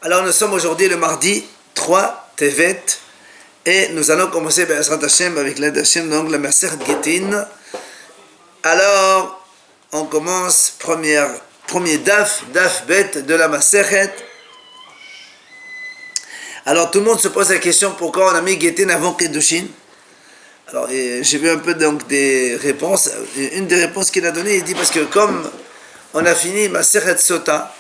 Alors nous sommes aujourd'hui le mardi 3 Tevet et nous allons commencer Be'ezrat Hashem avec l'aide d'Hashem, donc la Masechet Gittin. Alors on commence premier daf bet de la Masechet. Alors tout le monde se pose la question pourquoi on a mis Gittin avant Kiddushin. Alors j'ai vu un peu donc des réponses. Une des réponses qu'il a données, il dit parce que comme on a fini Masechet Sota,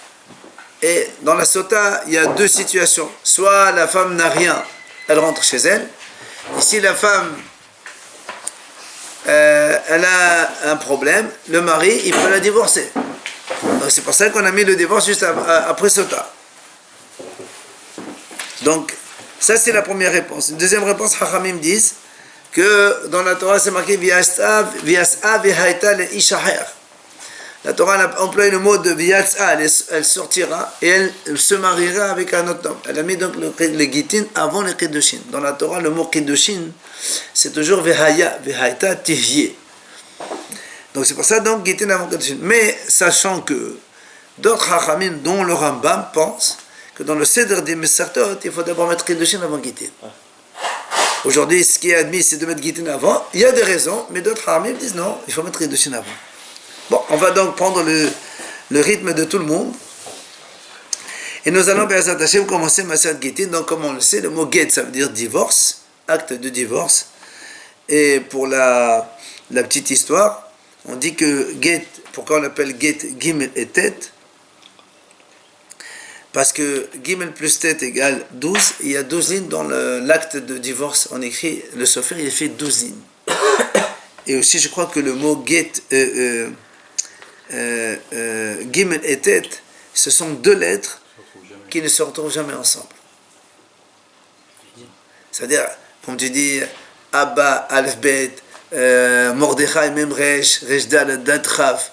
et dans la Sota, il y a deux situations. Soit la femme n'a rien, elle rentre chez elle. Et si la femme, elle a un problème, le mari, il peut la divorcer. Donc c'est pour ça qu'on a mis le divorce juste après Sota. Donc, ça c'est la première réponse. Une deuxième réponse, Chachamim disent que dans la Torah, c'est marqué V'yas'a v'haïta le'ishaher. La Torah a employé le mot de V'yatsa, elle sortira et elle se mariera avec un autre homme. Elle a mis donc le Gittin avant le Kiddushin. Dans la Torah, le mot Kiddushin, c'est toujours V'haya, V'haïta, Tivye. Donc c'est pour ça donc Gittin avant Kiddushin. Mais sachant que d'autres Chachamim, dont le Rambam, pensent que dans le Seder des Mesartot, il faut d'abord mettre Kiddushin avant Gittin. Aujourd'hui, ce qui est admis, c'est de mettre Gittin avant. Il y a des raisons, mais d'autres Chachamim disent non, il faut mettre Kiddushin avant. Bon, on va donc prendre le rythme de tout le monde. Et nous allons, Be'ezrat Hashem, commencer Masechet Gittin. Donc, comme on le sait, le mot get, ça veut dire divorce, acte de divorce. Et pour la petite histoire, on dit que get, pourquoi on l'appelle get, gimel et tête? Parce que gimel plus tête égale 12. Il y a 12 lignes dans l'acte de divorce. On écrit, le sofer, il fait 12 lignes. Et aussi, je crois que le mot get, Gimel et tête, ce sont deux lettres qui ne se retrouvent jamais ensemble. C'est-à-dire, comme tu dis, Abba, Aleph Bet, Mordechai, Mem Resh, Reshdal, Datraf.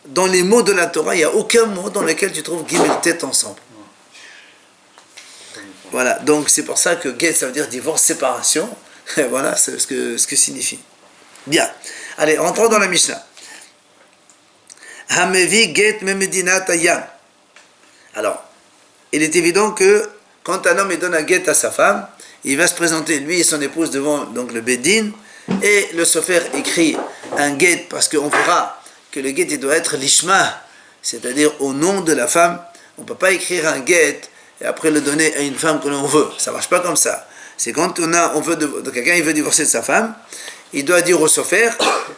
Dans les mots de la Torah, il n'y a aucun mot dans lequel tu trouves Gimel et tête ensemble. Voilà, donc c'est pour ça que Get, ça veut dire divorce, séparation. Et voilà ce que signifie. Bien, allez, rentrons dans la Mishnah. Hamevi get memedinat hayam. Alors, il est évident que quand un homme donne un get à sa femme, il va se présenter, lui et son épouse, devant donc le Beddin, et le sofer écrit un get, parce qu'on verra que le get il doit être l'ishma, c'est-à-dire au nom de la femme. On ne peut pas écrire un get et après le donner à une femme que l'on veut. Ça ne marche pas comme ça. C'est quand quelqu'un il veut divorcer de sa femme, il doit dire au sofer,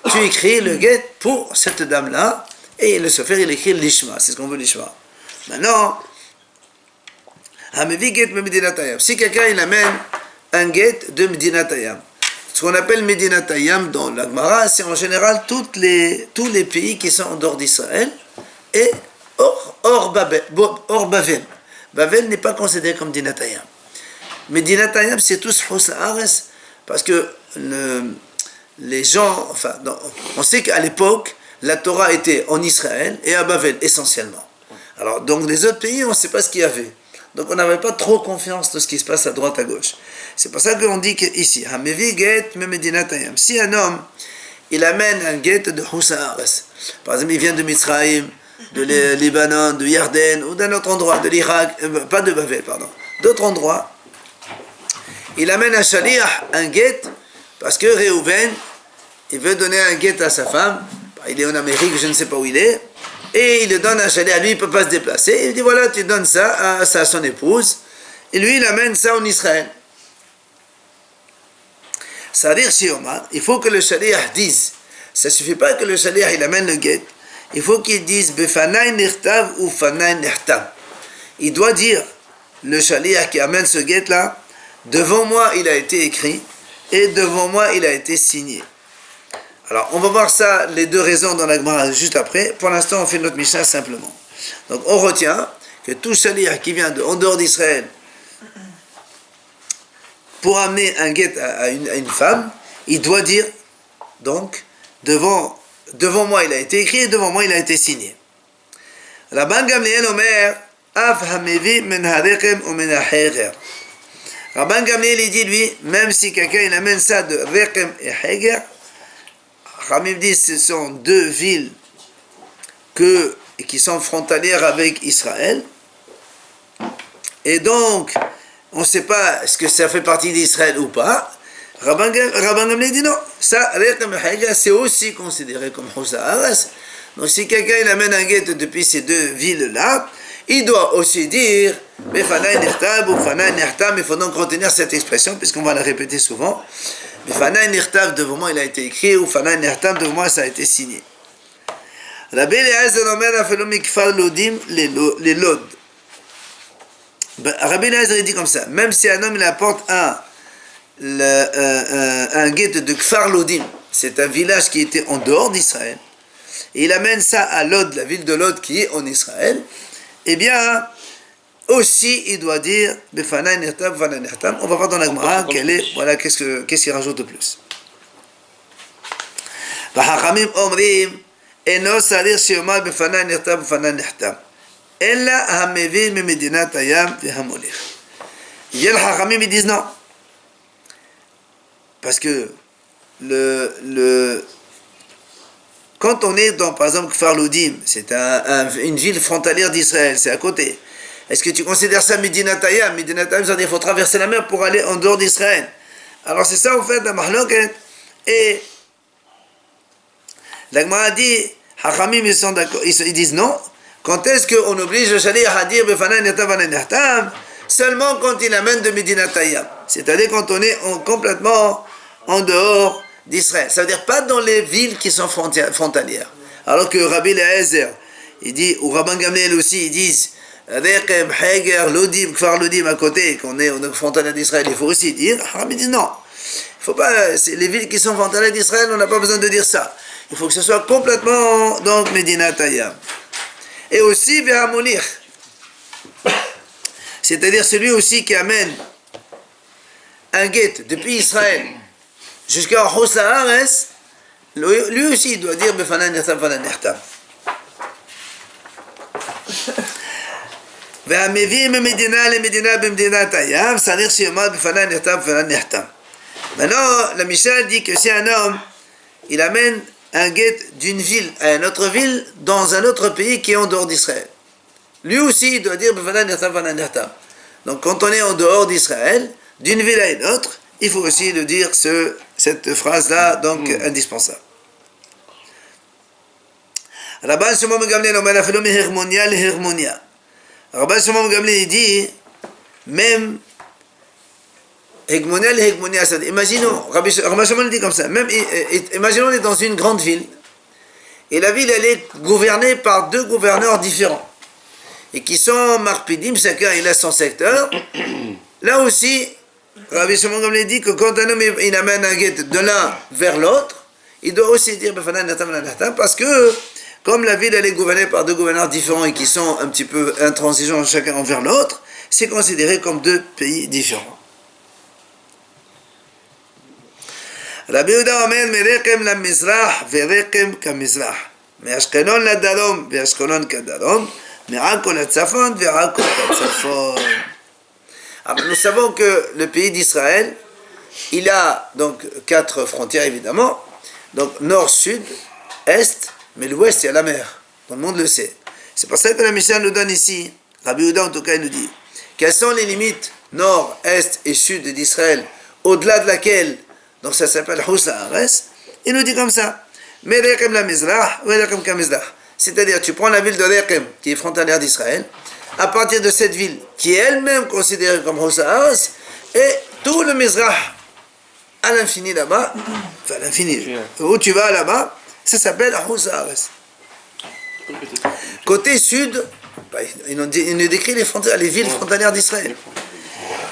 tu écris le get pour cette dame-là. Et le sofer, il écrit l'ishma, c'est ce qu'on veut l'ishma. Maintenant, si quelqu'un il amène un get de Medinat Hayam, ce qu'on appelle Medinat Hayam dans la Gemara, c'est en général tous les pays qui sont en dehors d'Israël et hors Bavel. Bavel n'est pas considéré comme Medinat Hayam. Medinat Hayam, c'est tous Hus Haaretz, parce que les gens, on sait qu'à l'époque, la Torah était en Israël et à Bavel essentiellement. Alors, donc les autres pays, on ne sait pas ce qu'il y avait. Donc on n'avait pas trop confiance de ce qui se passe à droite, à gauche. C'est pour ça qu'on dit qu'ici, Hamevi get memedinat hayam. Si un homme, il amène un get de Hus Haaretz, par exemple, il vient de Mitzrayim, de Libanon, de Yarden, ou d'un autre endroit, de l'Irak, pas de Bavel, pardon, d'autres endroits, il amène un shaliach, un get, parce que Réhouven, il veut donner un get à sa femme. Il est en Amérique, je ne sais pas où il est, et il le donne un chalet à lui, il ne peut pas se déplacer. Il dit voilà, tu donnes ça à son épouse, et lui il amène ça en Israël. Ça veut dire, il faut que le shaliach dise, ça ne suffit pas que le shaliach il amène le get, il faut qu'il dise befanai nirtav ou fanai nirtav. Il doit dire, le shaliach qui amène ce get là, devant moi il a été écrit, et devant moi il a été signé. Alors, on va voir ça, les deux raisons dans la Gemara juste après. Pour l'instant, on fait notre Mishnah simplement. Donc, on retient que tout shaliach qui vient en dehors d'Israël pour amener un get à une femme, il doit dire, donc, devant moi il a été écrit et devant moi il a été signé. Rabban Gamliel Omer, Af hamevi men harechem ou men haherer. Rabban Gamliel il dit, lui, même si quelqu'un il amène ça de Rechem et Heger, Ramim dit que ce sont deux villes qui sont frontalières avec Israël Et donc, on ne sait pas est-ce que ça fait partie d'Israël ou pas. Rabban Gamliel dit non. Ça, Reqem et Haïga, c'est aussi considéré comme Houssa Aras. Donc si quelqu'un il amène un guet depuis ces deux villes-là, il doit aussi dire Befanai Nirtab ou Fanai Nirtam. Il faut donc retenir cette expression puisqu'on va la répéter souvent. Befanai Nirtab, devant moi il a été écrit, ou Fanai Nirtam, devant moi ça a été signé. Rabbi Eliezer Omer Afelo Mikfar Lodim les Lod. Rabbi Eliezer dit comme ça, même si un homme il apporte un guet de Kfar Lodim, c'est un village qui était en dehors d'Israël, et il amène ça à Lod, la ville de Lod qui est en Israël, eh bien, aussi il doit dire Befanai Nirtam, Befanai Nirtam. On va voir dans la Gemara voilà, qu'est-ce qu'il rajoute de plus. V'hachamim omrim eno sarir shiomar Befanai Nirtam, Befanai Nirtam ella hamevir memedinat hayam vehamolech. Il y a les hachamim ils disent non, parce que quand on est dans, par exemple, Kfar Lodim, c'est une ville frontalière d'Israël, c'est à côté. Est-ce que tu considères ça Medinat Hayam? Medinat Hayam, ça veut dire qu'il faut traverser la mer pour aller en dehors d'Israël. Alors c'est ça, en fait, la mahloket. Et la Gemara dit, Hachamim, ils sont d'accord, ils disent non. Quand est-ce qu'on oblige le Shaliach à dire Befanai Nirtam, Befanai Nirtam? Seulement quand il amène de Medinat Hayam. C'est-à-dire quand on est complètement en dehors d'Israël. Ça veut dire pas dans les villes qui sont frontalières. Alors que Rabbi Eliezer, il dit, ou Rabban Gamliel aussi, ils disent Reqem, Hager, Lodim, Kfar Lodim à côté, qu'on est en frontalière d'Israël, il faut aussi dire. Rabbi dit non. Il faut pas, les villes qui sont frontalières d'Israël, on n'a pas besoin de dire ça. Il faut que ce soit complètement donc Medinat Hayam. Et aussi Vehamolich. C'est-à-dire celui aussi qui amène un guet depuis Israël jusqu'à Houssa Ares, lui aussi il doit dire Befanai Nirtam, Befanai Nirtam. והמביא ממדינה למדינה במדינת הים, צריך שיאמר בפני נחתם בפני נחתם. Maintenant, la Mishnah dit que si un homme, il amène un guet d'une ville à une autre ville dans un autre pays qui est en dehors d'Israël, lui aussi il doit dire בפני נחתם בפני נחתם. Donc quand on est en dehors d'Israël, d'une ville à une autre, il faut aussi le dire cette phrase-là, donc indispensable. Rabban Shimon ben Gamliel omer afilo mehermonia lehermonia. Rabban Shimon ben Gamliel dit même Hegmonia lehermonia, c'est-à-dire imaginons, Rabban Shimon dit comme ça, même imaginons on est dans une grande ville et la ville elle est gouvernée par deux gouverneurs différents et qui sont marpidim, chacun il a son secteur. Là aussi Rabbi Shimon Gamliel dit que quand un homme il amène un guet de l'un vers l'autre, il doit aussi dire Befanai Nirtam, Befanai Nirtam, parce que comme la ville elle est gouvernée par deux gouverneurs différents et qui sont un petit peu intransigeants chacun envers l'autre, c'est considéré comme deux pays différents. Rabbi Yehuda omer merekem la mizrach verekem ka mizrach, me'ashkelon la darom ve'ashkelon ka darom, me'akko la tzafon ve'akko ka tzafon. Alors, nous savons que le pays d'Israël, il a donc 4 frontières évidemment, donc nord, sud, est, mais l'ouest il y a la mer, tout le monde le sait. C'est pour ça que la Mishnah nous donne ici, Rabbi Yehuda en tout cas il nous dit, quelles sont les limites nord, est et sud d'Israël, au-delà de laquelle, donc ça s'appelle Houssa Ares, il nous dit comme ça, Merekem la Mizrach, Merekem ka Mizrach. C'est-à-dire tu prends la ville de Rekem, qui est frontalière d'Israël, à partir de cette ville, qui est elle-même considérée comme Houssa Ares, et tout le Mizrach, à l'infini là-bas, enfin à l'infini, où tu vas là-bas, ça s'appelle Houssa Ares. Côté sud, il nous décrit les frontières, les villes frontalières d'Israël.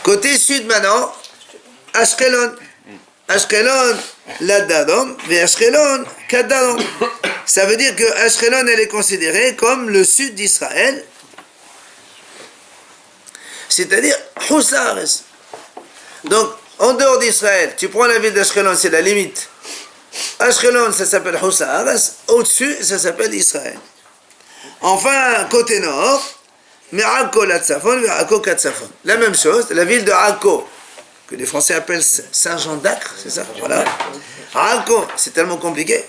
Côté sud maintenant, Ashkelon. Ashkelon, la Darom, et Ashkelon, Kadarom. Ça veut dire que Ashkelon, elle est considérée comme le sud d'Israël, c'est-à-dire Houssa Ares. Donc, en dehors d'Israël, tu prends la ville d'Ashkelon, c'est la limite. Ashkelon, ça s'appelle Houssa Ares. Au-dessus, ça s'appelle Israël. Enfin, côté nord, Me'akko la Tzafon, Me'akko ka Tzafon. La même chose, la ville de Akko, que les Français appellent Saint-Jean d'Acre, c'est ça? Voilà. Akko, c'est tellement compliqué.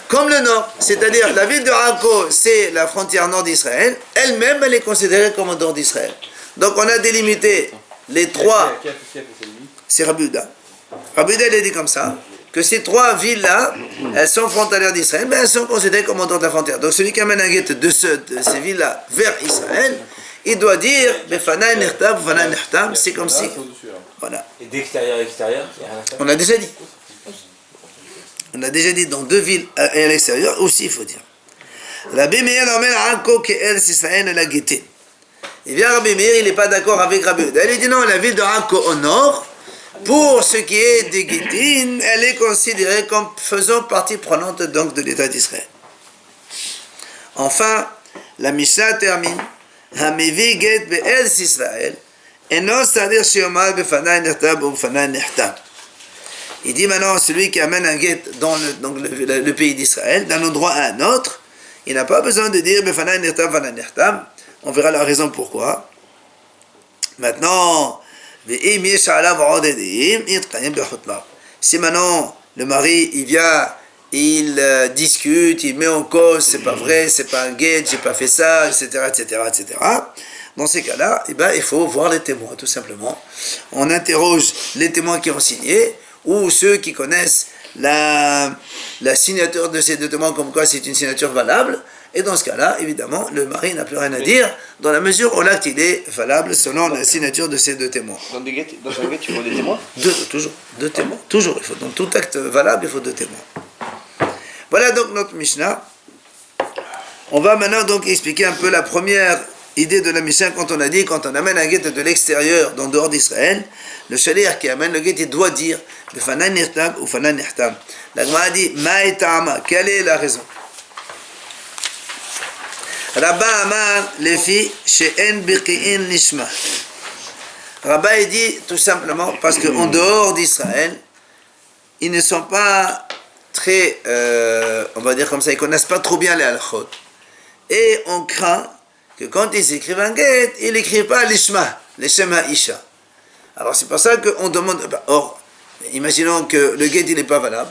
Comme le nord, c'est-à-dire la ville de Akko, c'est la frontière nord d'Israël, elle-même, elle est considérée comme en dehors d'Israël. Donc on a délimité les trois. C'est Rabbi Yehuda. Rabbi Yehuda, il a dit comme ça, que ces trois villes-là, elles sont frontalières d'Israël, mais elles sont considérées comme en dehors de la frontière. Donc celui qui amène un guet de ces villes-là vers Israël, il doit dire Befanaï Nechtab, Befanaï Nechtam, c'est comme si. Voilà. Et d'extérieur à extérieur, il n'y a rien à faire. On a déjà dit. On a déjà dit dans deux villes et à l'extérieur aussi, il faut dire. Rabbi Meir emmène Akko Ke'el Israël la Guété. Il vient Rabbi Meir, il n'est pas d'accord avec Rabbi Yehuda. Il dit non, la ville de Akko au nord, pour ce qui est des Guétines, elle est considérée comme faisant partie prenante donc de l'État d'Israël. Enfin, la Mishnah termine Hamevi Get Be'el Israël, et non c'est-à-dire Shiomar Befanaï Nechtab ou Befanaï Nechtab. Il dit maintenant, celui qui amène un guet dans le pays d'Israël, d'un endroit à un autre, il n'a pas besoin de dire Befanaï Nechtab, Befanaï Nechtab. On verra la raison pourquoi. Maintenant, si maintenant le mari il vient, il discute, il met en cause, c'est pas vrai, c'est pas un guet, j'ai pas fait ça, etc., etc., etc. Dans ces cas-là, eh ben, il faut voir les témoins, tout simplement. On interroge les témoins qui ont signé ou ceux qui connaissent la signature de ces deux témoins, comme quoi c'est une signature valable. Et dans ce cas-là, évidemment, le mari n'a plus rien à dire, dans la mesure où l'acte il est valable selon la signature de ces deux témoins. Dans un guet, tu vois des témoins? Toujours. Deux témoins. Toujours. Il faut, dans tout acte valable, il faut deux témoins. Voilà donc notre Mishnah. On va maintenant donc expliquer un peu la première idée de la Mishnah quand on a dit, quand on amène un guet de l'extérieur, d'en dehors d'Israël, le shaliach qui amène le guet, il doit dire le Fanan Nirtab ou Fanan Nirtab. La Gemara dit Ma'etama, quelle est la raison? Rabba Amar Lefi She'en Birki'in Nishma. Rabba il dit tout simplement parce qu'en dehors d'Israël, ils ne sont pas très, on va dire comme ça, ils ne connaissent pas trop bien les halachot. Et on craint que quand ils écrivent un guet, ils n'écrivent pas l'Ishma, l'Shem Ha'isha. Alors c'est pour ça qu'on demande, or, imaginons que le guet il n'est pas valable,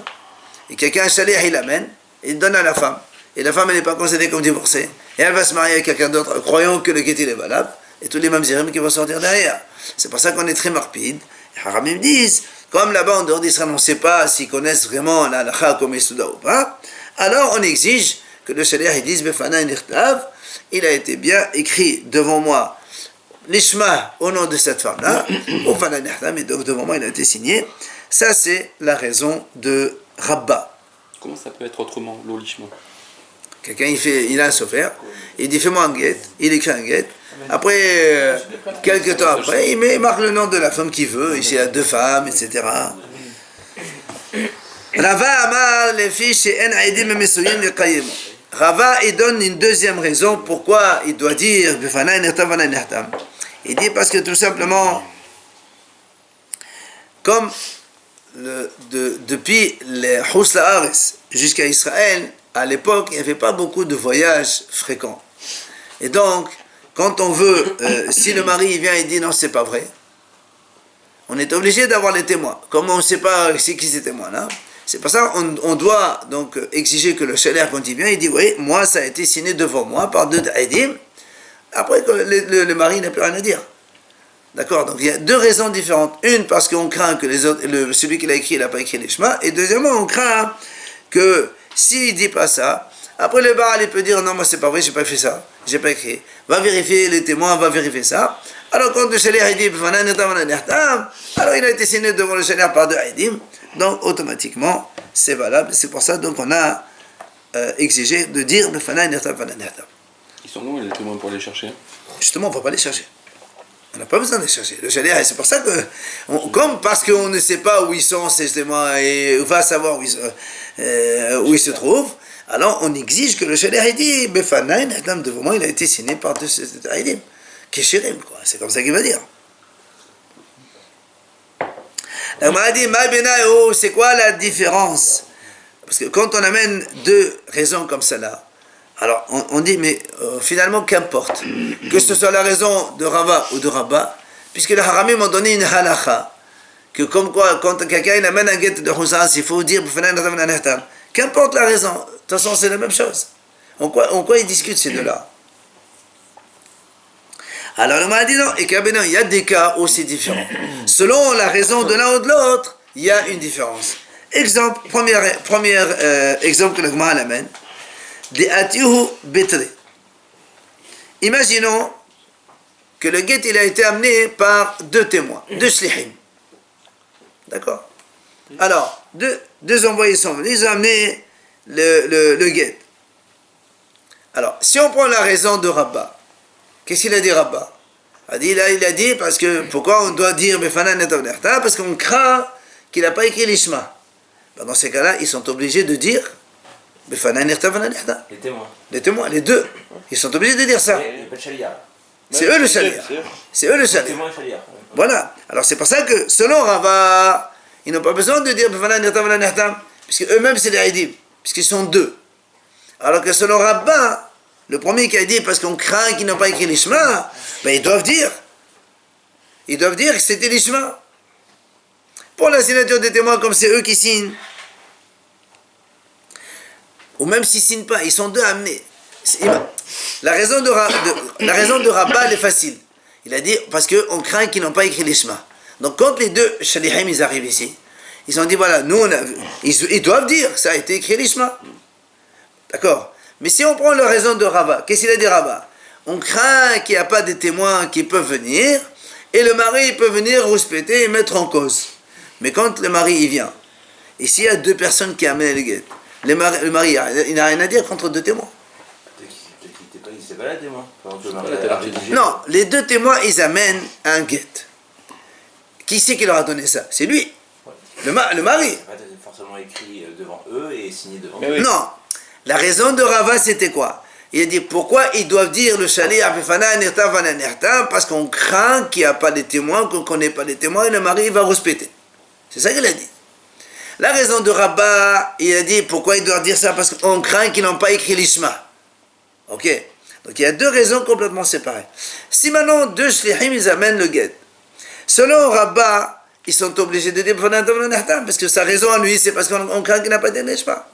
et quelqu'un, un shaliach, il l'amène, il donne à la femme. Et la femme, elle n'est pas considérée comme divorcée. Et elle va se marier avec quelqu'un d'autre, croyant que le guet est valable. Et tous les mamzerim qui vont sortir derrière. C'est pour ça qu'on est très marpide. Les haramim disent, comme là-bas en dehors d'Israël, on ne sait pas s'ils connaissent vraiment la halakha comme Yesouda ou pas, alors on exige que le shaliach il dise, Befanaï Nirtav, il a été bien écrit devant moi, l'ishma au nom de cette femme-là, ou Befanaï Nirtav, et donc devant moi il a été signé. Ça c'est la raison de Rabba. Comment ça peut être autrement, l'olishma? Quelqu'un il a un sofer, il dit fais-moi un guet, il écrit un guet. Après, quelques temps après, il marque le nom de la femme qu'il veut, ici il y a deux femmes, etc. Rava Amar les fiches et en aidim mesouyim le kayim. Rava il donne une deuxième raison pourquoi il doit dire Befanaï Nirtam Befanaï Nirtam. Il dit parce que tout simplement, comme depuis les Hous La'aretz jusqu'à Israël, à l'époque, il n'y avait pas beaucoup de voyages fréquents. Et donc, quand on veut, si le mari vient et dit non, c'est pas vrai, on est obligé d'avoir les témoins. Comme on ne sait pas c'est qui ces témoins-là, c'est pour ça qu'on doit donc exiger que le shaliach, quand il vient, il dit oui, moi ça a été signé devant moi par deux aidim. Après, le mari n'a plus rien à dire. D'accord? Donc il y a deux raisons différentes. Une, parce qu'on craint que celui qui l'a écrit, il n'a pas écrit les shema. Et deuxièmement, on craint que s'il ne dit pas ça, après le Baal il peut dire non, moi c'est pas vrai, j'ai pas fait ça, j'ai pas écrit. Va vérifier les témoins, va vérifier ça. Alors quand le shaliach dit alors il a été signé devant le shaliach par deux aidim, donc automatiquement c'est valable. C'est pour ça donc on a exigé de dire le Fana Nirtam Fana Nirtam. Ils sont où les témoins pour les chercher? Justement, on ne va pas les chercher. On n'a pas besoin de les chercher. Le shaliach, c'est pour ça que, comme parce qu'on ne sait pas où ils sont ces témoins et on va savoir où ils se trouvent, alors on exige que le shaliach dit Befanaï Nirtam devant moi, il a été signé par deux aidim. Keshirim, quoi. C'est comme ça qu'il va dire. La Gemara dit Ma benayo, c'est quoi la différence? Parce que quand on amène deux raisons comme celle-là, alors on dit mais finalement qu'importe que ce soit la raison de Rava ou de Rabba, puisque les haramim ont donné une halakha que comme quoi quand quelqu'un il amène un guet de Houssas, il faut dire qu'importe la raison, de toute façon c'est la même chose. En quoi ils discutent ces deux-là? Alors le m'a dit non, et qu'il y a des cas où c'est différent. Selon la raison de l'un ou de l'autre, il y a une différence. Exemple, premier exemple que le Gemara l'amène, des atihu betre. Imaginons que le guet il a été amené par deux témoins, deux shlihim. D'accord? Alors, deux envoyés sont venus, ils ont amené le guet. Alors, si on prend la raison de Rabba, qu'est-ce qu'il a dit Rabba? Il a dit parce que, pourquoi on doit dire Befanan et Tavnerta? Parce qu'on craint qu'il n'a pas écrit l'Ishma. Dans ces cas-là, ils sont obligés de dire Befanan et Tavnerta. Les témoins. Les témoins, les deux. Ils sont obligés de dire ça. Il n'y a pas de chalia. C'est eux le chalia. C'est eux le Les chalia. témoins et chalia. Voilà. Alors c'est pour ça que, selon Rabba, ils n'ont pas besoin de dire Befanan et Tavnerta, puisque eux-mêmes c'est les Haïdim, puisqu'ils sont deux. Alors que selon Rabba, le premier qui a dit parce qu'on craint qu'ils n'ont pas écrit l'Ishma, ben ils doivent dire que c'était l'Ishma. Pour la signature des témoins, comme c'est eux qui signent, ou même s'ils ne signent pas, ils sont deux amenés. La raison de Rabba, elle est facile. Il a dit parce qu'on craint qu'ils n'ont pas écrit l'Ishma. Donc quand les deux Shalihim, ils arrivent ici, ils ont dit voilà, nous, ils doivent dire ça a été écrit l'Ishma. D'accord? Mais si on prend la raison de Rabba, qu'est-ce qu'il a dit Rabba? On craint qu'il n'y a pas de témoins qui peuvent venir, et le mari il peut venir rouspéter et mettre en cause. Mais quand le mari il vient, et s'il y a deux personnes qui amènent les guettes, le mari il n'a rien à dire contre deux témoins. C'est pas là, témoin. Non, les deux témoins ils amènent un guette. Qui c'est qui leur a donné ça? C'est lui, le mari. C'est pas forcément écrit devant eux et signé devant eux. Mais oui. Non. La raison de Rava, c'était quoi? Il a dit pourquoi ils doivent dire le chalet Afefana Nerta Vana Nerta parce qu'on craint qu'il n'y a pas de témoins, qu'on ne connaît pas les témoins et le mari va rouspéter. C'est ça qu'il a dit. La raison de Rabba, il a dit pourquoi ils doivent dire ça parce qu'on craint qu'ils n'ont pas écrit l'Ishma. Ok? Donc il y a deux raisons complètement séparées. Si maintenant deux shlihim ils amènent le guet, selon Rabba, ils sont obligés de dire parce que sa raison à lui, c'est parce qu'on craint qu'il n'a pas dit l'Ishma.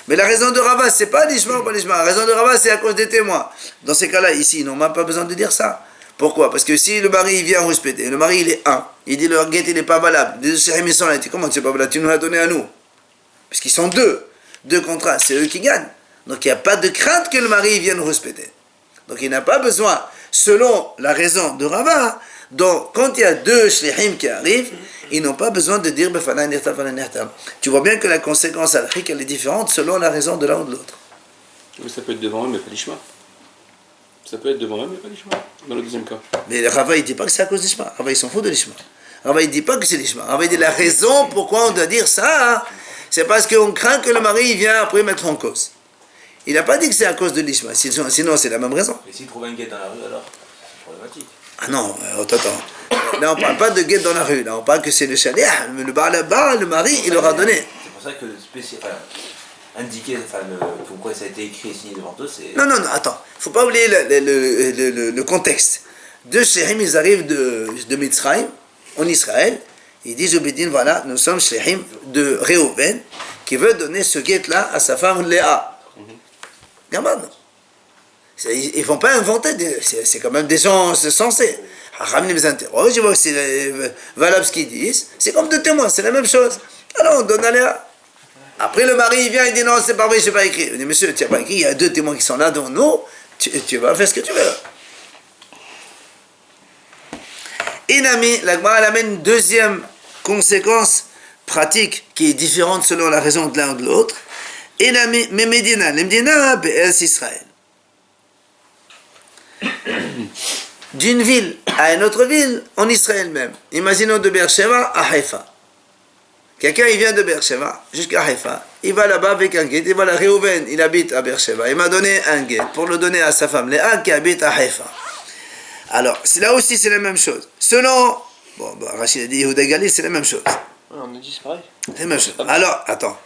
Mais la raison de Rava, c'est pas l'Ishma ou pas l'Ishma. La raison de Rava, c'est à cause des témoins. Dans ces cas-là, ici, ils n'ont même pas besoin de dire ça. Pourquoi? Parce que si le mari il vient respecter, le mari il est un, il dit le guet il n'est pas valable, les deux shlihim ils sont là, il dit comment tu sais pas valable? Tu nous l'as donné à nous. Puisqu'ils sont deux contre un, c'est eux qui gagnent. Donc il n'y a pas de crainte que le mari vienne respecter. Donc il n'a pas besoin, selon la raison de Rava, donc quand il y a deux shlihim qui arrivent, ils n'ont pas besoin de dire Befana Nirta Fana Nirta. Tu vois bien que la conséquence alchique elle est différente selon la raison de l'un ou de l'autre. Oui, ça peut être devant eux, mais pas l'Ishma. Ça peut être devant eux, mais pas l'Ishma. Dans le deuxième cas. Mais Rava, il ne dit pas que c'est à cause de l'Ishma. Rava, il s'en fout de l'Ishma. Rava, il ne dit pas que c'est l'Ishma. Rava, il dit la raison pourquoi on doit dire ça, c'est parce qu'on craint que le mari il vient après mettre en cause. Il n'a pas dit que c'est à cause de l'Ishma. Sinon, c'est la même raison. Et s'il trouve un guet dans la rue, alors c'est problématique. Ah non, attends. Là, on ne parle pas de guet dans la rue. Là, on parle que c'est le chalet. Le mari, il leur a donné. C'est pour ça que indiquer pourquoi ça a été écrit et signé devant eux, c'est... Non, attends. Il ne faut pas oublier le contexte. Deux shlihim, ils arrivent de Mitzrayim, en Israël. Ils disent au Bédine, voilà, nous sommes shlihim de Réhouven, qui veut donner ce guet-là à sa femme Léa. Gaman. Ils ne vont pas inventer, c'est quand même des gens sensés. Haram les interroge, ils voient que c'est valable ce qu'ils disent. C'est comme deux témoins, c'est la même chose. Alors on donne à Léa. Après le mari il vient, il dit non, c'est pas vrai, je n'ai pas écrit. Il dit monsieur, tu n'as pas écrit, il y a deux témoins qui sont là devant nous, tu vas faire ce que tu veux. Inami, la Gemara amène une deuxième conséquence pratique qui est différente selon la raison de l'un ou de l'autre. Inami, mais Medina, les Medina, Be'ez Israël. D'une ville à une autre ville, en Israël même. Imaginons de Beersheba à Haïfa. Quelqu'un il vient de Beersheba jusqu'à Haïfa, il va là-bas avec un guet, il va à Réhouven, il habite à Beersheba, il m'a donné un guet pour le donner à sa femme, Léa qui habite à Haïfa. Alors, là aussi c'est la même chose. Selon, Rachid a dit Yehuda Gali, c'est la même chose. On a dit c'est pareil. C'est la même chose. Alors, attends.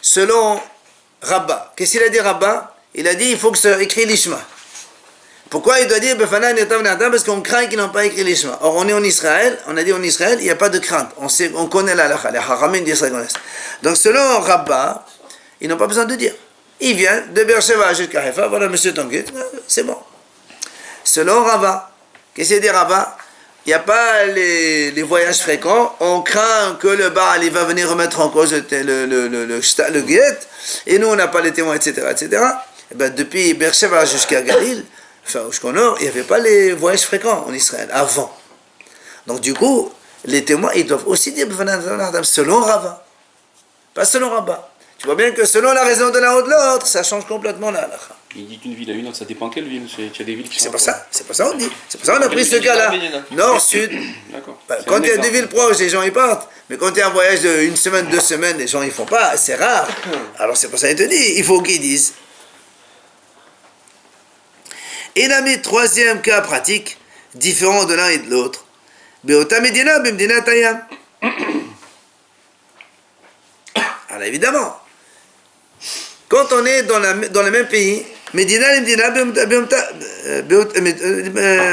Selon Rabba, qu'est-ce qu'il a dit Rabba? Il a dit il faut que ça écrit l'Ishma. Pourquoi il doit dire parce qu'on craint qu'ils n'ont pas écrit l'Ishma. Or on est en Israël, on a dit en Israël, il n'y a pas de crainte. On connaît la halakha, les haramim d'Israël. Donc selon Rabba, ils n'ont pas besoin de dire. il vient de Beersheba jusqu'à Haïfa, voilà monsieur ton guet, c'est bon. Selon Rava, qu'est-ce qu'il dit Rava? Il n'y a pas les voyages fréquents, on craint que le Baal il va venir remettre en cause le guet, et nous on n'a pas les témoins, etc. etc. Et ben, depuis Beersheba jusqu'à Galil, enfin jusqu'au nord, il n'y avait pas les voyages fréquents en Israël, avant. Donc du coup, les témoins, ils doivent aussi dire selon Rava, pas selon Rabat. Tu vois bien que selon la raison de l'un ou de l'autre, ça change complètement la halakha. Il dit qu'une ville à une autre, ça dépend quelle ville. Tu as des villes qui sont. C'est pour ça on dit. C'est pour ça qu'on a pris ce cas-là. Nord, sud. D'accord. Quand il y a deux villes proches, les gens ils partent. Mais quand il y a un voyage d'une semaine, 2 semaines, les gens ils font pas. C'est rare. Alors c'est pour ça qu'il te dit, il faut qu'ils disent. Il a mis 3e cas pratique, différent de l'un et de l'autre. Beota Medina, Bimdina Tayam. Alors évidemment, quand on est dans le même pays, Medina,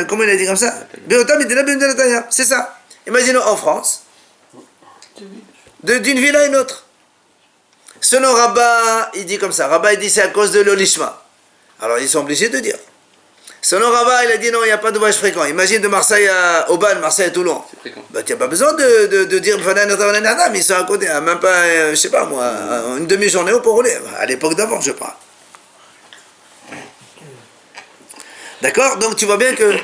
comment il a dit comme ça? Beota Medina, Bimdina Tayam. C'est ça. Imaginons en France, d'une ville à une autre. Selon Rabat, il dit comme ça. Rabat, il dit c'est à cause de l'olishma. Alors ils sont obligés de dire. Selon Rabat, il a dit non, il n'y a pas de voyage fréquent. Imagine de Marseille à Aubagne, Marseille à Toulon. C'est fréquent. Bah, tu n'as pas besoin de dire mais ils sont à côté, même pas, je sais pas moi, une demi-journée pour rouler. À l'époque d'avant, je parle. D'accord? Donc tu vois bien que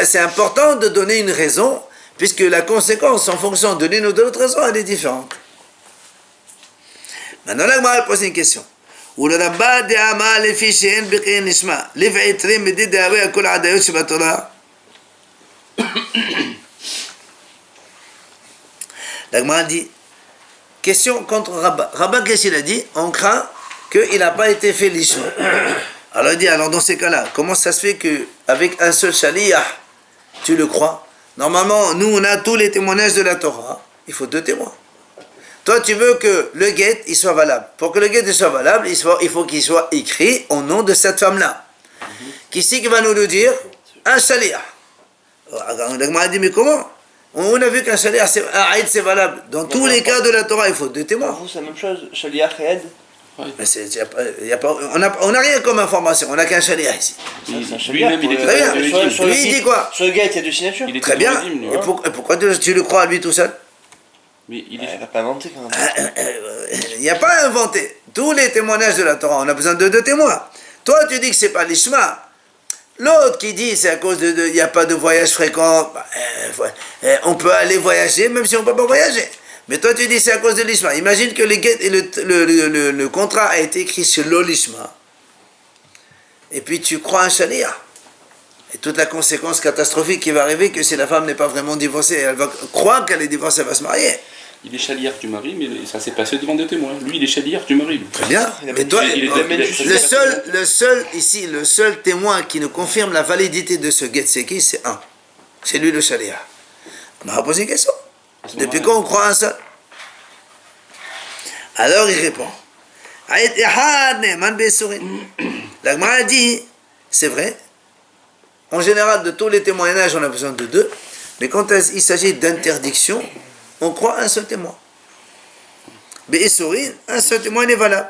c'est important de donner une raison, puisque la conséquence en fonction de l'une ou de l'autre raison, elle est différente. Maintenant, là, je vais poser une question. ולרבה דאמה לפי שאין בקי נשמע לבעיתרים מדי דאווי הכל עדיות שבתורה. La Gemara dit, question contre Rabat. Rabat, qu'est-ce qu'il a dit? On craint qu'il n'a pas été fait l'ishma. Alors il dit, alors dans ces cas-là, comment ça se fait qu'avec un seul shaliach, tu le crois? Normalement, nous on a tous les témoignages de la Torah, il faut 2 témoins. Toi, tu veux que le guet, il soit valable. Pour que le guet soit valable, il faut qu'il soit écrit au nom de cette femme-là. Qui c'est qui va nous le dire? Un shaliach. La Gemara dit, mais comment? On a vu qu'un shaliach, un aïd, c'est valable. Dans tous les cas de la Torah, il faut 2 témoins. Pour vous, c'est la même chose, shaliach et aide. Mais on n'a rien comme information, on n'a qu'un shaliach ici. Lui-même, il était Très bien. Sur Lui, il dit quoi? Sur le gars, il y a 2 signatures. Il était Très bien. dans le hymne, lui. Et pourquoi tu le crois à lui tout seul? Mais il Il est. va pas inventer quand même. Il n'y a pas à inventer. Tous les témoignages de la Torah, on a besoin de 2 témoins. Toi, tu dis que c'est pas l'ishma. L'autre qui dit c'est à cause il n'y a pas de voyage fréquent. On peut aller voyager même si on ne peut pas voyager. Mais toi, tu dis c'est à cause de l'ishma. Imagine que le contrat a été écrit sur l'olishma. Et puis tu crois un shaliach. Et toute la conséquence catastrophique qui va arriver, que si la femme n'est pas vraiment divorcée, elle va croire qu'elle est divorcée, elle va se marier. Il est chaliard du mari, mais ça s'est passé devant des témoins. Lui, il est chaliard du mari. Lui. Très bien. Mais toi, le seul témoin qui nous confirme la validité de ce guet, c'est qui? C'est un. C'est lui le shaliach. On m'a posé une question. Depuis quand on croit un seul? Alors il répond. La Gemara dit, c'est vrai. En général, de tous les témoignages, on a besoin de 2. Mais quand il s'agit d'interdiction, on croit un seul témoin. Mais un seul témoin est valable.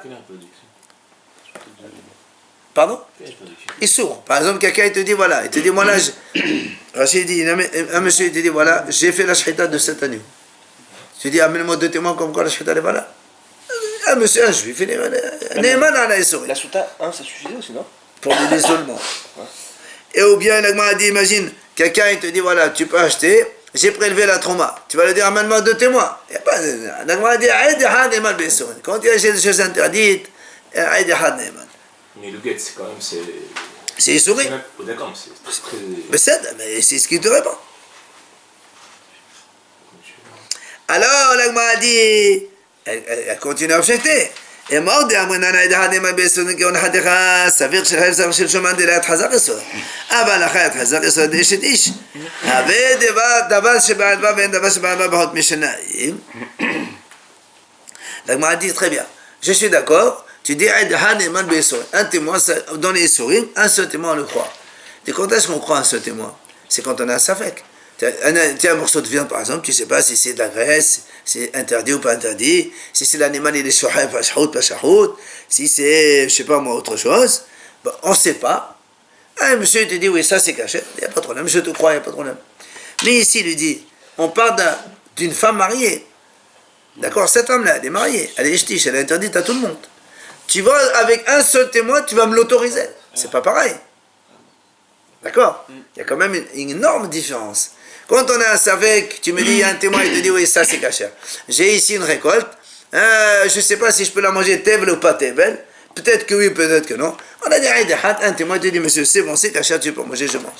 Pardon? Il sourd. Par exemple, quelqu'un il te dit voilà, il te dit voilà, Rachid dit, un monsieur il te dit voilà, j'ai fait la shahita de cette année. Tu dis amène-moi 2 témoins comme quoi la shahita est valable. Un monsieur, un juif, il est Neyman à la Issouri. La souta 1, ça suffisait aussi, non? Pour l'isolement. Et ou bien Nagma a dit, imagine, quelqu'un il te dit voilà, tu peux acheter, j'ai prélevé la trauma. Tu vas lui dire amène-moi 2 témoins. Il n'y a pas. Nagma a dit quand il y a des choses interdites, Mais le guet, c'est quand même. c'est Issouri. D'accord, mais c'est très. Mais c'est ce qu'il te répond. Alors Nagma a dit, elle continue à objecter. Et mort de amrenana et d'hadem abesson qui on hadera savir chez Hazar chez Shoman de la Hazar so. Ava la Hazar Hazar so de Shetish. Avait davar shebal va ben davar shebal va bahot mishnaim. La Gemara dit très bien. Je suis d'accord. Tu dis hadem abesson. Un témoin dans les souris, un seul témoin on le croit. Et quand est-ce qu'on croit un seul témoin? C'est quand on a un safek. Tu as un morceau de viande par exemple, tu ne sais pas si c'est de la graisse, c'est interdit ou pas interdit, si c'est l'animal il est shahab, pas shahout, pas shahout, si c'est, je sais pas moi, autre chose, bon, on ne sait pas. Un monsieur il te dit, oui, ça c'est caché, il n'y a pas de problème, je te crois, il n'y a pas de problème. Mais ici, il lui dit, on parle d'une femme mariée. D'accord, cette femme-là, elle est mariée, elle est ishtish, elle est interdite à tout le monde. Tu vas avec un seul témoin, tu vas me l'autoriser. C'est pas pareil. D'accord? Il y a quand même une énorme différence. Quand on a un savek, tu me dis, il y a un témoin, il te dit, oui, ça c'est caché. J'ai ici une récolte, je ne sais pas si je peux la manger tevel ou pas tevel. Peut-être que oui, peut-être que non. On a dit, un témoin te dit, monsieur, c'est bon, c'est caché, tu peux manger, je mange.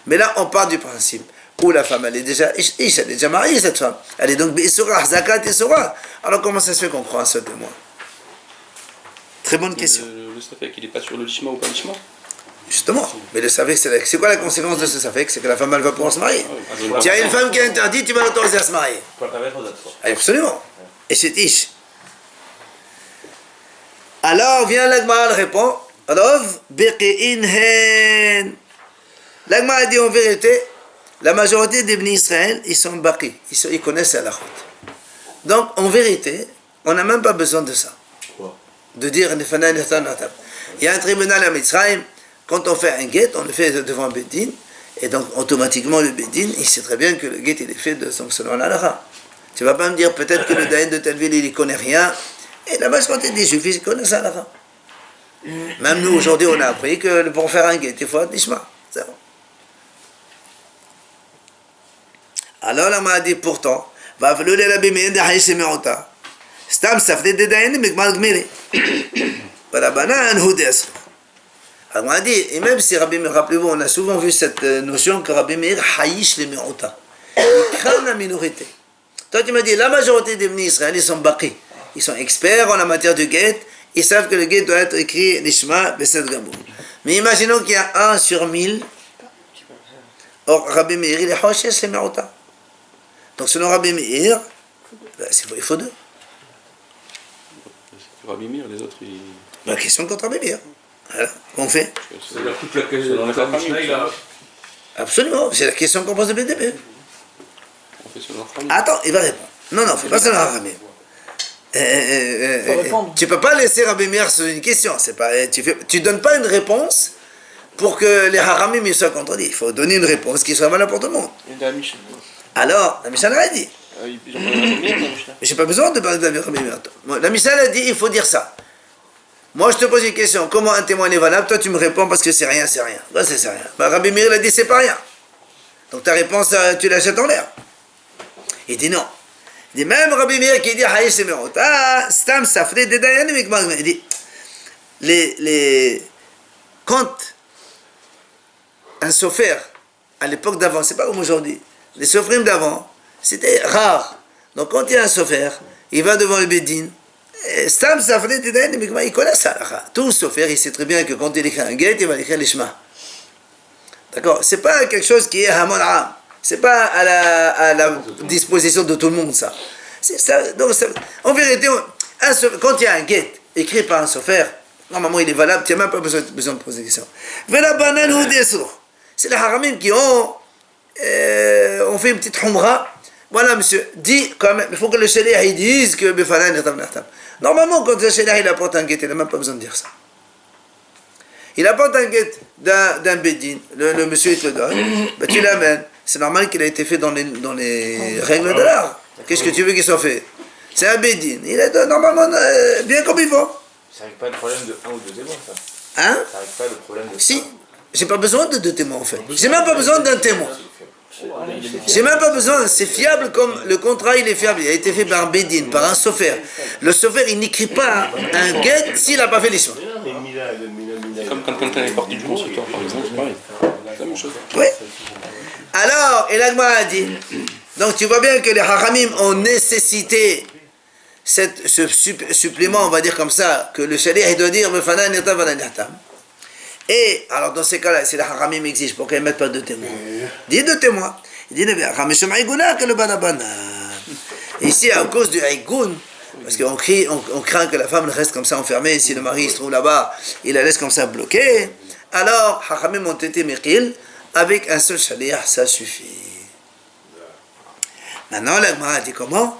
Mais là, on part du principe où la femme, elle est déjà, elle est déjà mariée, cette femme. Elle est donc Beisura, Zakat et Sura. Alors comment ça se fait qu'on croit un seul témoin? Très bonne question. Le safek, il n'est pas sur le lishma ou pas lishma? Justement, mais le safek, c'est quoi la conséquence de ce safek? C'est que la femme, elle va pouvoir se marier. Tu as une femme qui est interdite, tu vas l'autoriser à se marier. Pour la permettre aux autres. Absolument. Et c'est ish. Alors vient l'Agma, elle répond, Rov beqi'in hen. L'Agma a dit en vérité, la majorité des Bnei Israël, ils sont baqi, ils connaissent la halachot. Donc en vérité, on n'a même pas besoin de ça. De dire, il y a un tribunal à Mitzrayim, quand on fait un guet, on le fait devant un Bedin, et donc automatiquement le Bedin, il sait très bien que le guet il est fait de son selon la halakha. Tu ne vas pas me dire peut-être que le Daïn de telle ville il ne connaît rien, et là-bas quand il dit juifs, il connaît ça halakha. Même nous aujourd'hui on a appris que pour faire un guet, il faut un nishma. C'est bon. Alors la m'a dit pourtant, va falloir la bimine de haïs meota. Stam safle de Daïn mais mal gmiri. Voilà banane hudes. Alors on a dit, et même si Rabbi Meir, rappelez-vous, on a souvent vu cette notion que Rabbi Meir haïch les meota. Il craint la minorité. Toi tu m'as dit, la majorité des Bnei Israël, ils sont baqi. Ils sont experts en la matière du guet. Ils savent que le guet doit être écrit Nishma Besed Gaboul. Mais imaginons qu'il y a 1 sur 1000. Or, Rabbi Meir, il est haïch les meota. Donc selon Rabbi Meir, ben, il faut 2. Rabbi Meir, les autres, ils... La question contre Rabbi Meir. Voilà, qu'on fait. C'est-à-dire toute la question de la Mishnah, il a... Absolument, c'est la question qu'on pose depuis le début. On fait selon Rabbi. Attends, il va répondre. Non, non, fais pas selon Rabbi Meir. Tu peux pas laisser Rabbi Meir sur une question. C'est pas, tu donnes pas une réponse pour que les haramim ils soient contredits. Il faut donner une réponse qui soit valable pour tout le monde. Il y a la Mishnah. Alors, la Mishnah l'a dit. Ils ont pas la Mishnah. Mais j'ai pas besoin de parler de la Rabbi Meir. La Mishnah a dit il faut dire ça. Moi je te pose une question, comment un témoin est valable? Toi tu me réponds parce que c'est rien, c'est rien. Bah, c'est rien. Bah, Rabbi Meir a dit c'est pas rien. Donc ta réponse tu la jettes en l'air. Il dit non. Il dit même Rabbi Meir qui dit haïch c'est meot. Ah, stam safre de dayanim ikmag. Il dit quand un sofer à l'époque d'avant, c'est pas comme aujourd'hui. Les sofrim d'avant, c'était rare. Donc quand il y a un sofer, il va devant le Bedin. Stam safre de dayanim ikmag. Il connaît ça. Tout sofer, il sait très bien que quand il écrit un guet, il va écrire l'ishma. D'accord? C'est pas quelque chose qui est hamon am. C'est pas à la disposition de tout le monde, ça. Donc, en vérité, quand il y a un guet écrit par un sofer, normalement il est valable, tu n'as même pas besoin de poser des questions. C'est les haramim qui ont fait une petite humra. Voilà, monsieur, dit quand même, il faut que le shaliach il dise que befanan natam natam. Normalement, quand le shaliach il apporte un guet, il n'a même pas besoin de dire ça. Il apporte un guet d'un bedin, le monsieur il te le donne, ben, tu l'amènes. C'est normal qu'il a été fait dans les règles de l'art. Qu'est-ce que tu veux qu'il soit fait? C'est un bedin. Il est normalement bien comme il faut. Ça n'arrive pas le problème de 1 ou 2 témoins, ça. Hein? Ça n'arrive pas le problème de... Si. J'ai pas besoin de 2 témoins en fait. J'ai même pas besoin d'un témoin. J'ai même pas besoin. C'est fiable comme le contrat il est fiable. Il a été fait par un bedin, par un sofer. Le sofer il n'écrit pas un guet s'il n'a pas fait l'histoire. Comme quand quelqu'un est parti du constructeur, par exemple, c'est pareil. C'est la même chose. Oui. Alors, et l'Agma a dit, donc tu vois bien que les haramim ont nécessité ce supplément, on va dire comme ça, que le shaliach il doit dire Mefanan Yatam Vanan Yatam. Et, alors dans ces cas-là, si les haramim exigent, pourquoi ils ne mettent pas 2 témoins? Dis 2 témoins. Il dit, Hamishum Aïgouna que le Banaban. Ici, à cause du Aïgoun, parce qu'on craint que la femme reste comme ça enfermée, si le mari se trouve là-bas, il la laisse comme ça bloquée. Alors, haramim ont été mekil. Avec un seul shaliach, ça suffit. Maintenant, l'Agma a dit comment?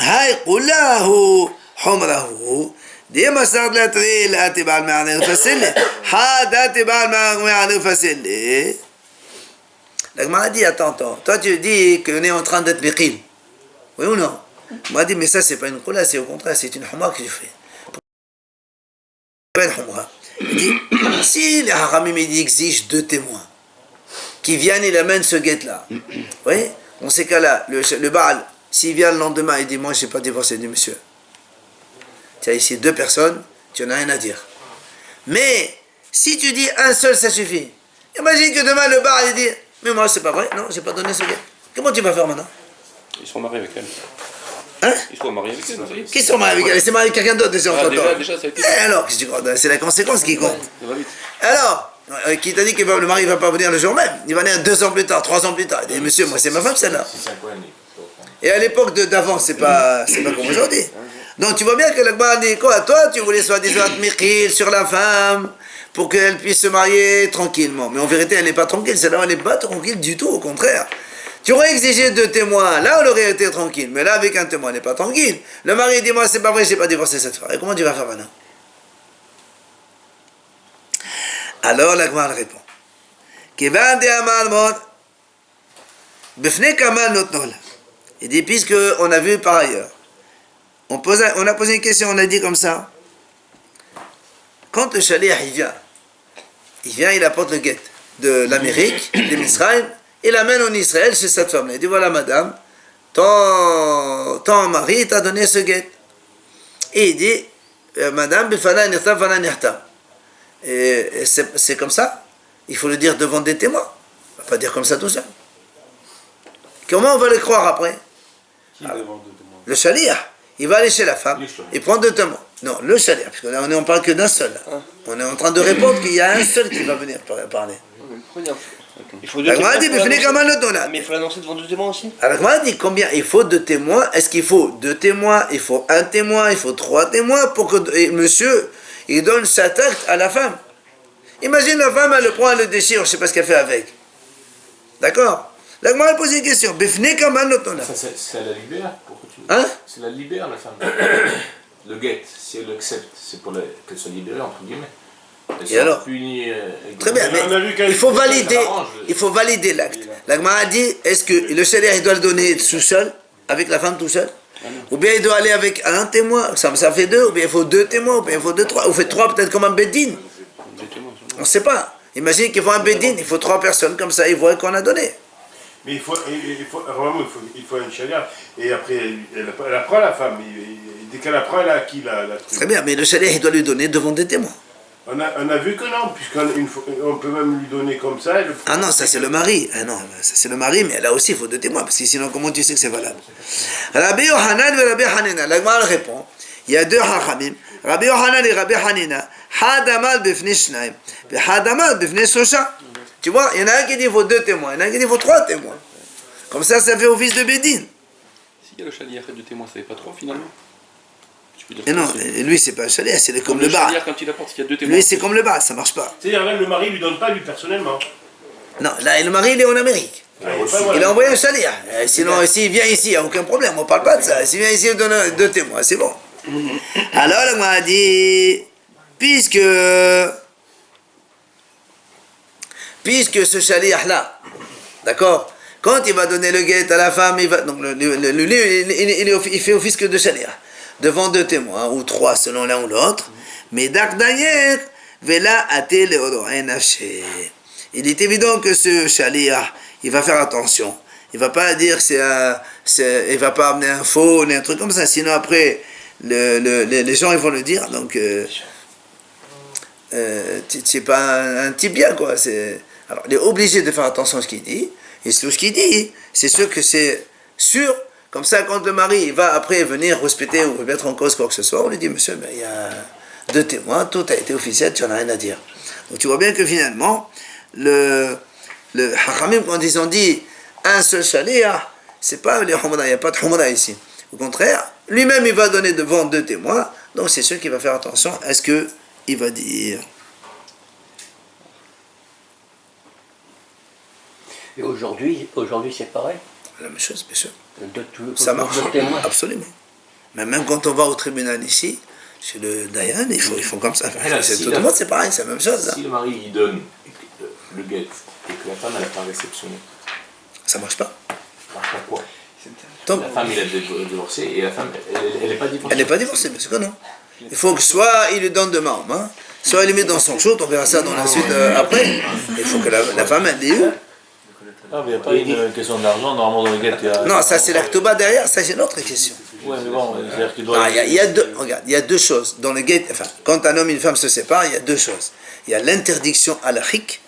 هاي كله حمره دي مسار لا تري لا تبع المعنى الفصل هذا تبع المعنى الفصل Donc, m'a dit, attends, toi tu dis qu'on est en train d'être biqil. Oui ou non? M'a dit, mais ça c'est pas une khoula, c'est au contraire, c'est une humra que je fais. Pas une humra. Il dit, si les haramim exigent 2 témoins qui viennent et amènent ce guet-là, oui, dans ces cas-là, le Baal, s'il vient le lendemain et dit, moi je n'ai pas divorcé du monsieur. Tu as ici 2 personnes, tu n'en as rien à dire. Mais si tu dis un seul, ça suffit. Imagine que demain le Baal il dit, mais moi c'est pas vrai, non, j'ai pas donné ce guet. Comment tu vas faire maintenant? Ils sont mariés avec elle. Hein? Ils sont mariés avec elle, ça y est. Qui sont mariés avec elle? C'est marié avec quelqu'un d'autre déjà entre temps. Déjà, ça a été. Et alors, qu'est-ce que tu crois? C'est la conséquence qui compte. Ça va vite. Alors, qui t'a dit que le mari ne va pas venir le jour même? Il va venir 2 ans plus tard, 3 ans plus tard. Il dit, monsieur, moi c'est ma femme celle-là. Si c'est un Kohen, Et à l'époque d'avant, c'est pas comme aujourd'hui. Donc tu vois bien que l'Akbar dit quoi? Toi, tu voulais soi-disant être miqil sur la femme pour qu'elle puisse se marier tranquillement. Mais en vérité, elle n'est pas tranquille. Celle-là, elle n'est pas tranquille du tout, au contraire. Tu aurais exigé 2 témoins, là on aurait été tranquille. Mais là, avec un témoin, elle n'est pas tranquille. Le mari dit, moi c'est pas vrai, je n'ai pas divorcé cette femme. Et comment tu vas faire maintenant? Alors l'Akbar répond. Il dit, puisque on a vu par ailleurs, on a posé une question, on a dit comme ça, quand le shaliach il vient, il apporte le guet de l'Amérique, de Misraël, il l'amène en Israël chez cette femme. Il dit, voilà madame, ton mari t'a donné ce guet. Et il dit, madame, et c'est comme ça, il faut le dire devant des témoins, on ne va pas dire comme ça tout seul. Comment on va le croire après? Le shaliach, il va aller chez la femme, il prend 2 témoins. Non, le shaliach, parce qu'on ne parle que d'un seul. On est en train de répondre qu'il y a un seul qui va venir parler. Il faut 2 témoins. Mais il faut l'annoncer devant 2 témoins aussi. Alors, on a dit combien il faut 2 témoins. Est-ce qu'il faut 2 témoins? Il faut 1 témoin, il faut 3 témoins pour que monsieur, il donne sa tête à la femme. Imagine la femme, elle le prend, elle le déchire, je ne sais pas ce qu'elle fait avec. D'accord? Là, moi, elle pose une question. Ça la libère. Pourquoi tu... Hein? Ça la libère, la femme. Le guet, si elle l'accepte, c'est pour qu'elle soit libérée, entre guillemets. Elle Et soit alors? punie, Très bien, mais il faut valider l'acte. L'agma a dit, est-ce que le shaliach il doit le donner tout seul, avec la femme tout seul? Ou bien il doit aller avec un témoin, ça fait 2, ou bien il faut 2 témoins, ou bien il faut 2, 3, ou fait 3 peut-être comme un beddin. On ne sait pas. Imagine qu'il faut un beddin, il faut 3 personnes, comme ça ils voient qu'on a donné. Mais il faut un shaliach. Et après, elle apprend la femme. Et dès qu'elle apprend, elle a acquis la truc. Très bien, mais le shaliach il doit lui donner devant des témoins. On a vu que non, puisqu'on peut même lui donner comme ça. Ah non, ça c'est le mari. Ah non, ça c'est le mari, mais là aussi il faut 2 témoins, parce que sinon comment tu sais que c'est valable? Rabbi Yohanan et Rabbi Hanina, l'Agma répond, il y a 2 hachamim, Rabbi Yohanan et Rabbi Hanina, Hadamal bifnei shnaim, et Hadamal bifnei shosha. Tu vois, il y en a un qui dit il faut 2 témoins, il y en a un qui dit il faut 3 témoins. Comme ça fait office de bédine. S'il y a le shaliach et 2 témoins, ça fait pas 3 finalement? Et non, lui c'est pas un shaliach, c'est comme le bar. Quand il apporte, il y a 2 témoins. Lui c'est comme le bar, ça marche pas. C'est-à-dire là, le mari ne lui donne pas lui personnellement. Non, là le mari il est en Amérique. Il a envoyé un shaliach. Sinon, s'il vient ici, il n'y a aucun problème, on ne parle pas de ça. S'il vient ici, il donne 2 témoins, c'est bon. Alors, on m'a dit, puisque ce shaliach-là, d'accord, quand il va donner le guet à la femme, il va, donc il fait office que de shaliach, devant 2 témoins, ou 3 selon l'un ou l'autre, mais d'Akdayer, Vela Ate Leodoen Nafshe. Il est évident que ce shaliach, il va faire attention. Il va pas dire il va pas amener un faux, ni un truc comme ça. Sinon après, les gens ils vont le dire. Donc, c'est pas un type bien quoi. Alors, il est obligé de faire attention à ce qu'il dit. Et tout ce qu'il dit, c'est sûr que c'est sûr. Comme ça, quand le mari il va après venir respecter ou remettre en cause quoi que ce soit, on lui dit monsieur, il y a 2 témoins, tout a été officiel, tu n'en as rien à dire. Donc tu vois bien que finalement, le Hachamim, quand ils ont dit un seul shaliach, c'est pas les Humra, il n'y a pas de Humra ici. Au contraire, lui-même il va donner devant 2 témoins, donc c'est sûr qu'il va faire attention à ce qu'il va dire. Et aujourd'hui c'est pareil. La même chose, bien sûr. De tout, Ça marche, témoins. absolument. Mais même quand on va au tribunal ici, chez le Dayan, ils font comme ça. là, C'est- si tout la- le monde, c'est pareil, c'est la même chose. Hein. Si le mari il donne le guet et que la femme elle n'a pas réceptionné, Ça marche pas. alors pourquoi Donc, La femme il a divorcé et la femme elle n'est pas divorcée. elle n'est pas divorcée, bien sûr que non. Il faut que soit il lui donne de main, hein, soit il le met dans son shoot, on verra ça dans la suite après. Il faut que la femme elle l'ait eu. Ah, mais il n'y a pas une question d'argent, normalement dans le guet, il y a... Non, ça c'est l'actoba derrière, ça c'est une autre question. Ouais, mais bon, c'est-à-dire qu'il doit... Ah, il y a deux, regarde, il y a deux choses. Dans le guet, enfin, quand un homme et une femme se séparent, il y a deux choses. Il y a l'interdiction halachique,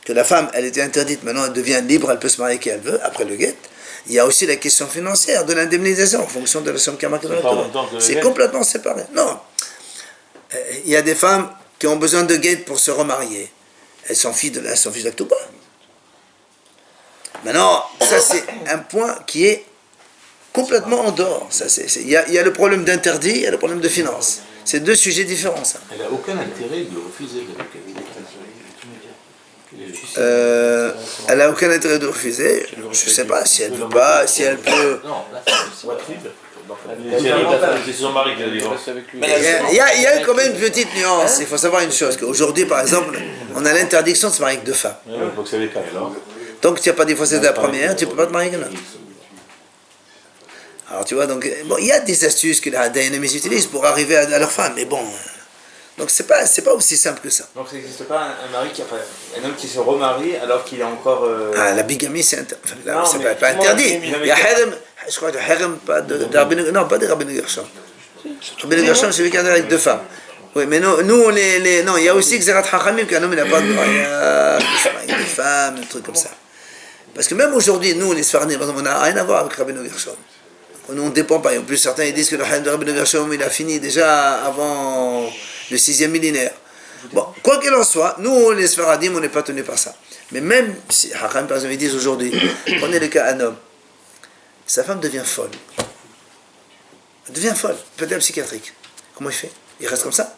que la femme, elle était interdite, maintenant elle devient libre, elle peut se marier qui elle veut, après le guet. Il y a aussi la question financière, de l'indemnisation, en fonction de la somme qu'il y a marquée dans le pas en Torah. même temps que le C'est guet. complètement séparé. Non. Il y a des femmes qui ont besoin de guet pour se remarier. Elles sont filles d'actoba. Maintenant, ça c'est un point qui est complètement en dehors. Il y a le problème d'interdit, il y a le problème de finance. C'est deux sujets différents, ça. Elle n'a aucun intérêt de refuser le guet. Elle n'a aucun intérêt de refuser. Je ne sais pas si elle veut pas, si elle peut. Non, la femme c'est C'est son mari qui a divorcé. Il y a quand même une petite nuance. Il faut savoir une chose, qu'aujourd'hui, par exemple, on a l'interdiction de se marier avec deux femmes. Ouais, il faut que ça les calme. Tant que tu n'as pas divorcé de la première, tu ne peux pas te marier avec une autre. Alors tu vois, donc, bon, il y a des astuces que les Dayanim utilisent pour arriver à leur femme, mais bon. Donc c'est pas aussi simple que ça. Donc ça n'existe pas un mari qui, enfin, un homme qui se remarie alors qu'il est encore. Ah, la bigamie, c'est Non, c'est mais pas comment interdit. la bigamie- Il y a harem, je crois que harem, pas de non, pas de Rabbeinu Gershom. Rabbeinu Gershom, c'est celui qui a avec deux femmes. Oui, mais nous on non, il y a aussi Xerat Hachamim, qu'un homme n'a pas de mariage, des femmes, des trucs comme ça. Parce que même aujourd'hui, nous, les Sfardim, on n'a rien à voir avec Rabbeinu Gershom. Nous, on ne dépend pas. Et en plus, certains ils disent que le harem de Rabbeinu Gershom, il a fini déjà avant le 6e millénaire. Bon, quoi qu'il en soit, nous, les Sfaradim, on n'est pas tenus par ça. Mais même si, Hakam, par exemple, ils disent aujourd'hui, prenez le cas un homme, sa femme devient folle. Elle devient folle, peut-être psychiatrique. Comment il fait? Il reste comme ça?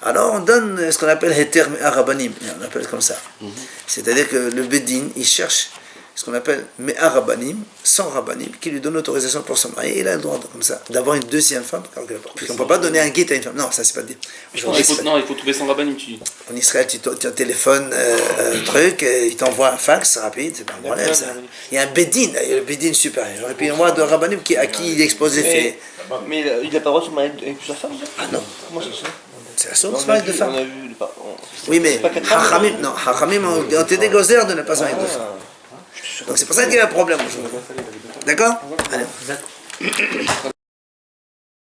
Alors on donne ce qu'on appelle heter arabanim, on appelle comme ça. C'est-à-dire que le Bedin, il cherche ce qu'on appelle Me'arabanim, sans Rabanim, qui lui donne l'autorisation pour se marier, il a le droit, comme ça, d'avoir une deuxième femme, puisqu'on ne peut pas donner un guet à une femme. Non, ça c'est pas dit. Il faut trouver son rabbinim, tu dis. En Israël, tu téléphones un truc, il t'envoie un fax rapide, c'est pas un problème ça. Il y a un Bedin, le Bedin supérieur, et puis on voit de Rabanim à qui il expose les faits. Mais il n'a pas le droit de se marier avec sa femme, ça? Ah non, Comment ça se fait? c'est la seule de se marier avec deux On femmes. a vu, Oui, mais c'est pas quatre femmes, Hachamim, non, Hachamim ont été gozer de ne pas se marier avec deux femmes. Donc c'est pour ça qu'il y a un problème aujourd'hui. D'accord? Allez.